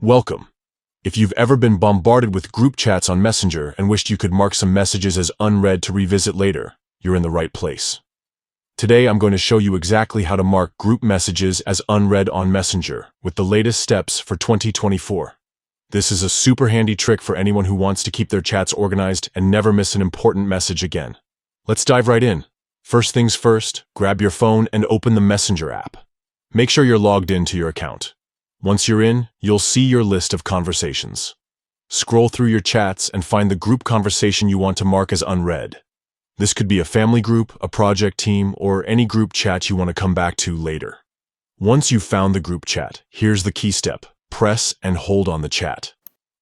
Welcome. If you've ever been bombarded with group chats on Messenger and wished you could mark some messages as unread to revisit later, you're in the right place. Today I'm going to show you exactly how to mark group messages as unread on Messenger with the latest steps for 2024. This is a super handy trick for anyone who wants to keep their chats organized and never miss an important message again. Let's dive right in. First things first, grab your phone and open the Messenger app. Make sure you're logged into your account. Once you're in, you'll see your list of conversations. Scroll through your chats and find the group conversation you want to mark as unread. This could be a family group, a project team, or any group chat you want to come back to later. Once you've found the group chat, here's the key step. Press and hold on the chat.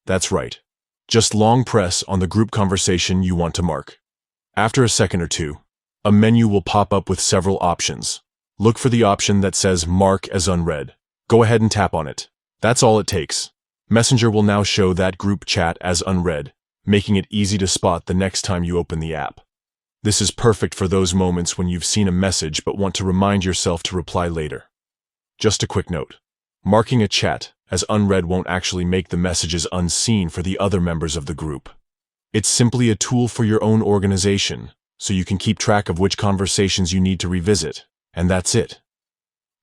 That's right. Just long press on the group conversation you want to mark. After a second or two, a menu will pop up with several options. Look for the option that says Mark as Unread. Go ahead and tap on it. That's all it takes. Messenger will now show that group chat as unread, making it easy to spot the next time you open the app. This is perfect for those moments when you've seen a message but want to remind yourself to reply later. Just a quick note. Marking a chat as unread won't actually make the messages unseen for the other members of the group. It's simply a tool for your own organization, so you can keep track of which conversations you need to revisit, and that's it.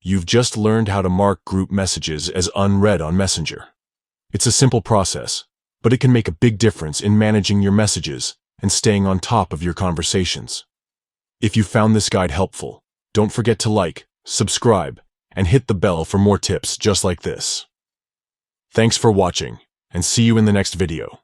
You've just learned how to mark group messages as unread on Messenger. It's a simple process, but it can make a big difference in managing your messages and staying on top of your conversations. If you found this guide helpful, don't forget to like, subscribe, and hit the bell for more tips just like this. Thanks for watching, and see you in the next video.